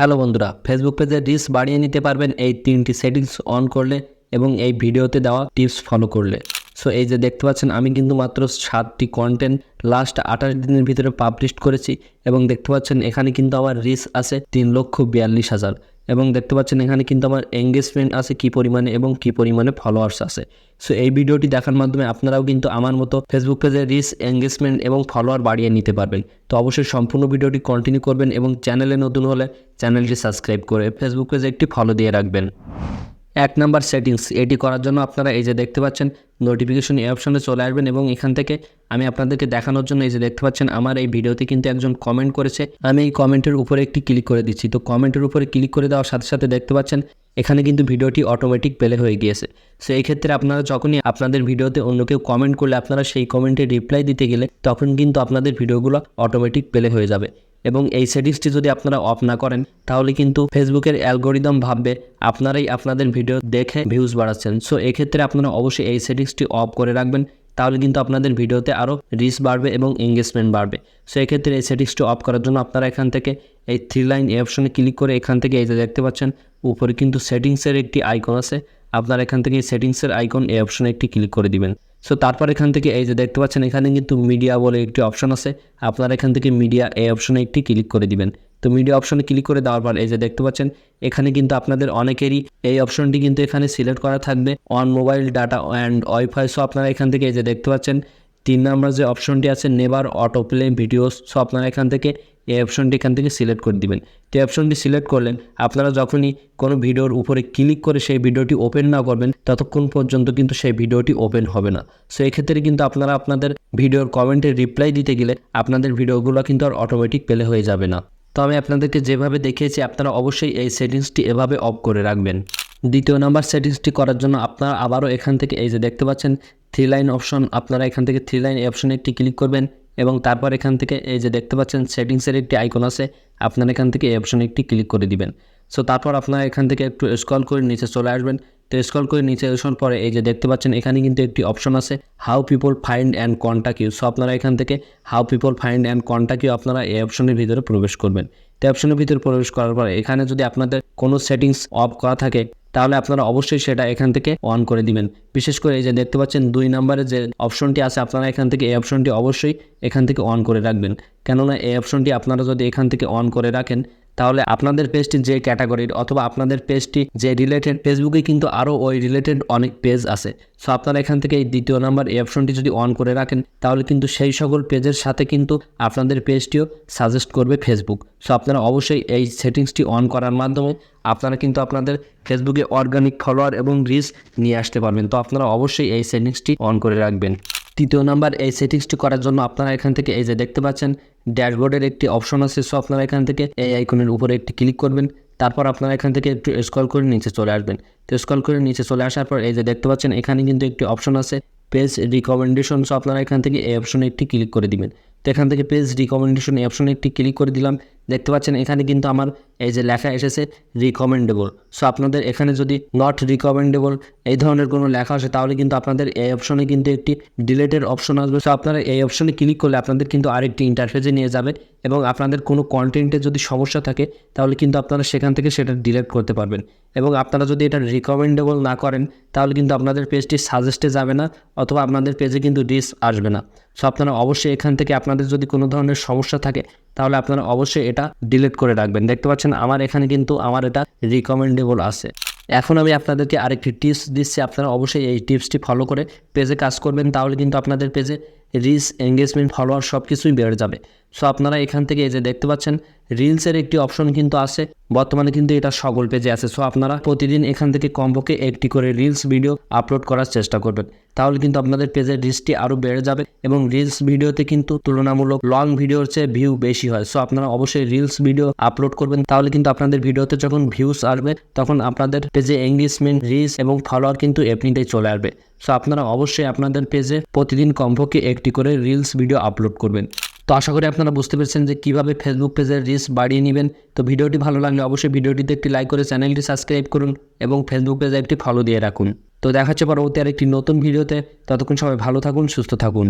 Hello বন্ধুরা, Facebook পেজের rich বাড়িয়ে নিতে পারবেন এই 3টি সেটিংস অন করলে এবং এই ভিডিওতে দেওয়া টিপস ফলো করলে। সো এই যে দেখতে পাচ্ছেন, আমি কিন্তু মাত্র 7টি কন্টেন্ট লাস্ট 28 দিনের ভিতরে পাবলিশ করেছি এবং দেখতে পাচ্ছেন এখানে কিন্তু আমার রিচ আছে 3,42,000 এবং দেখতে পাচ্ছেন এখানে কিন্তু আমার এঙ্গেজমেন্ট আছে কী পরিমাণে এবং কী পরিমাণে ফলোয়ার্স আছে। সো এই ভিডিওটি দেখার মাধ্যমে আপনারাও কিন্তু আমার মতো ফেসবুক পেজের রিচ, এঙ্গেজমেন্ট এবং ফলোয়ার বাড়িয়ে নিতে পারবেন। তো অবশ্যই সম্পূর্ণ ভিডিওটি কন্টিনিউ করবেন এবং চ্যানেলে নতুন হলে চ্যানেলটি সাবস্ক্রাইব করে ফেসবুক পেজে একটি ফলো দিয়ে রাখবেন। 1 নাম্বার সেটিংস, এটি করার জন্য আপনারা এই যে দেখতে পাচ্ছেন নোটিফিকেশন এই অপশনে চলে আসবেন এবং এখান থেকে আমি আপনাদেরকে দেখানোর জন্য এই যে দেখতে পাচ্ছেন আমার এই ভিডিওতে কিন্তু একজন কমেন্ট করেছে। আমি এই কমেন্টের উপরে একটি ক্লিক করে দিচ্ছি। তো কমেন্টের উপরে ক্লিক করে দেওয়ার সাথে সাথে দেখতে পাচ্ছেন এখানে কিন্তু ভিডিওটি অটোমেটিক প্লে হয়ে গিয়েছে। সো এই ক্ষেত্রে আপনারা যখনই আপনাদের ভিডিওতে অন্য কেউ কমেন্ট করলে আপনারা সেই কমেন্টে রিপ্লাই দিতে গেলে তখন কিন্তু আপনাদের ভিডিওগুলো অটোমেটিক প্লে হয়ে যাবে। এবং এই সেটিংসটি যদি আপনারা অফ না করেন তাহলে কিন্তু ফেসবুকের অ্যালগোরিদম ভাববে আপনারাই আপনাদের ভিডিও দেখে ভিউজ বাড়াচ্ছেন। সো এক্ষেত্রে আপনারা অবশ্যই এই সেটিংসটি অফ করে রাখবেন, তাহলে কিন্তু আপনাদের ভিডিওতে আরও রিচ বাড়বে এবং এঙ্গেজমেন্ট বাড়বে। সো এক্ষেত্রে এই সেটিংসটি অফ করার জন্য আপনারা এখান থেকে এই 3 লাইন এই অপশনে ক্লিক করে এখান থেকে এই যে দেখতে পাচ্ছেন উপরে কিন্তু সেটিংসের একটি আইকন আছে, আপনারা এখান থেকে এই সেটিংসের আইকন এই অপশনে একটি ক্লিক করে দিবেন। সো তারপর এখান থেকে এই যে দেখতে পাচ্ছেন এখানে কিন্তু মিডিয়া বলে একটি অপশন আছে, আপনারা এখান থেকে মিডিয়া এই অপশনে একটি ক্লিক করে দিবেন। তো মিডিয়া অপশনে ক্লিক করে দেওয়ার পর এই যে দেখতে পাচ্ছেন এখানে কিন্তু আপনাদের অনেকেরই এই অপশনটি কিন্তু এখানে সিলেক্ট করা থাকবে on mobile data and wifi. So আপনারা এখান থেকে এই যে দেখতে পাচ্ছেন 3 নাম্বার যে অপশনটি আছে never auto play videos, so আপনারা এখান থেকে এই অপশনটি এখান থেকে সিলেক্ট করে দিবেন। তো এই অপশনটি সিলেক্ট করলেন, আপনারা যখনই কোনো ভিডিওর উপরে ক্লিক করে সেই ভিডিওটি ওপেন না করবেন ততক্ষণ পর্যন্ত কিন্তু সেই ভিডিওটি ওপেন হবে না। সো এই ক্ষেত্রে কিন্তু আপনারা আপনাদের ভিডিওর কমেন্টে রিপ্লাই দিতে গেলে আপনাদের ভিডিওগুলো কিন্তু আর অটোমেটিক প্লে হয়ে যাবে না। তো আমি আপনাদেরকে যেভাবে দেখিয়েছি আপনারা অবশ্যই এই সেটিংসটি এভাবে অফ করে রাখবেন। 2 নাম্বার সেটিংসটি করার জন্য আপনারা আবারও এখান থেকে এই যে দেখতে পাচ্ছেন 3 লাইন অপশন, আপনারা এখান থেকে 3 লাইন এই অপশনে একটি ক্লিক করবেন এবং তারপর এখান থেকে এই যে দেখতে পাচ্ছেন সেটিংসের একটি আইকন আছে, আপনারা এখান থেকে এই অপশনে একটি ক্লিক করে দিবেন। সো তারপর আপনারা এখান থেকে একটু স্ক্রল করে নিচে চলে আসবেন। তো স্ক্রল করে নিচে আসার পরে এই যে দেখতে পাচ্ছেন এখানে কিন্তু একটি অপশন আছে how people find and contact you. So আপনারা এখান থেকে how people find and contact you আপনারা এই অপশনের ভিতরে প্রবেশ করবেন। তো অপশনের ভিতরে প্রবেশ করার পরে এখানে যদি আপনাদের কোনো সেটিংস অফ করা থাকে তাহলে আপনারা অবশ্যই সেটা এখান থেকে অন করে দিবেন। বিশেষ করে এই যে দেখতে পাচ্ছেন 2 নম্বরে যে অপশনটি আছে আপনারা এখান থেকে এই অপশনটি অবশ্যই এখান থেকে অন করে রাখবেন, কেননা এই অপশনটি আপনারা যদি এখান থেকে অন করে রাখেন তাহলে আপনাদের পেজটি যে ক্যাটাগরির অথবা আপনাদের পেজটি যে রিলেটেড, ফেসবুকে কিন্তু আরও ওই রিলেটেড অনেক পেজ আছে। সো আপনারা এখান থেকে এই 2 নাম্বার এই অপশনটি যদি অন করে রাখেন তাহলে কিন্তু সেই সকল পেজের সাথে কিন্তু আপনাদের পেজটিও সাজেস্ট করবে ফেসবুক। সো আপনারা অবশ্যই এই সেটিংসটি অন করার মাধ্যমে আপনারা কিন্তু আপনাদের ফেসবুকে অর্গানিক ফলোয়ার এবং রিচ নিয়ে আসতে পারবেন। তো আপনারা অবশ্যই এই সেটিংসটি অন করে রাখবেন। 3 নাম্বার এই সেটিংসটি করার জন্য আপনারা এখান থেকে এই যে দেখতে পাচ্ছেন ড্যাশবোর্ডের একটি অপশন আছে। সো আপনারা এখান থেকে এই আইকনের উপরে একটি ক্লিক করবেন, তারপর আপনারা এখান থেকে একটু স্ক্রল করে নিচে চলে আসবেন। তো স্ক্রল করে নিচে চলে আসার পর এই যে দেখতে পাচ্ছেন এখানে কিন্তু একটি অপশন আছে পেজ রিকমেন্ডেশন। সো আপনারা এখান থেকে এই অপশনে একটি ক্লিক করে দিবেন। তো এখান থেকে পেজ রিকমেন্ডেশন এই অপশনে একটি ক্লিক করে দিলাম। দেখতে পাচ্ছেন এখানে কিন্তু আমার এই যে লেখা এসেছে রিকমেন্ডেবল। সো আপনাদের এখানে যদি নট রিকমেন্ডেবল এই ধরনের কোনো লেখা আসে তাহলে কিন্তু আপনাদের এই অপশনে কিন্তু একটি ডিলেটের অপশন আসবে। সো আপনারা এই অপশনে ক্লিক করলে আপনাদের কিন্তু আরেকটি ইন্টারফেসে নিয়ে যাবে এবং আপনাদের কোনো কন্টেন্টে যদি সমস্যা থাকে তাহলে কিন্তু আপনারা সেখান থেকে সেটা ডিলিট করতে পারবেন। এবং আপনারা যদি এটা রিকমেন্ডেবল না করেন তাহলে কিন্তু আপনাদের পেজটি সাজেস্টে যাবে না অথবা আপনাদের পেজে কিন্তু রিচ আসবে না। সো আপনারা অবশ্যই এখান থেকে আপনাদের যদি কোনো ধরনের সমস্যা থাকে তাহলে আপনারা অবশ্যই এটা ডিলিট করে রাখবেন। দেখতে পাচ্ছেন আমার এখানে কিন্তু আমার এটা রিকমেন্ডেবল আছে। এখন আমি আপনাদেরকে আরেকটি টিপস দিচ্ছি, আপনারা অবশ্যই এই টিপসটি ফলো করে পেজে কাজ করবেন, তাহলে কিন্তু আপনাদের পেজে রিচ, এঙ্গেজমেন্ট, ফলোয়ার সব কিছুই বেড়ে যাবে। সো আপনারা এখান থেকে এই যে দেখতে পাচ্ছেন রিলসের একটি অপশন কিন্তু আছে, বর্তমানে কিন্তু এটা সকল পেজে আছে। সো আপনারা প্রতিদিন এখান থেকে কমপক্ষে একটি করে রিলস ভিডিও আপলোড করার চেষ্টা করবেন, তাহলে কিন্তু আপনাদের পেজের রিচটি আরও বেড়ে যাবে এবং রিলস ভিডিওতে কিন্তু তুলনামূলক লং ভিডিওর চেয়ে ভিউ বেশি হয়। সো আপনারা অবশ্যই রিলস ভিডিও আপলোড করবেন, তাহলে কিন্তু আপনাদের ভিডিওতে যখন ভিউস আসবে তখন আপনাদের পেজে এঙ্গেজমেন্ট, রিচ এবং ফলোয়ার কিন্তু এমনিতেই চলে আসবে। সো আপনারা অবশ্যই আপনাদের পেজে প্রতিদিন কমপক্ষে একটি করে রিলস ভিডিও আপলোড করবেন। তো আশা করি আপনারা বুঝতে পেরেছেন যে কীভাবে ফেসবুক পেজের রিচ বাড়িয়ে নেবেন। তো ভিডিওটি ভালো লাগলে অবশ্যই ভিডিওটিতে একটি লাইক করে চ্যানেলটি সাবস্ক্রাইব করুন এবং ফেসবুক পেজে একটি ফলো দিয়ে রাখুন। তো দেখা হচ্ছে পরবর্তী আরেকটি নতুন ভিডিওতে। ততক্ষণ সবাই ভালো থাকুন, সুস্থ থাকুন।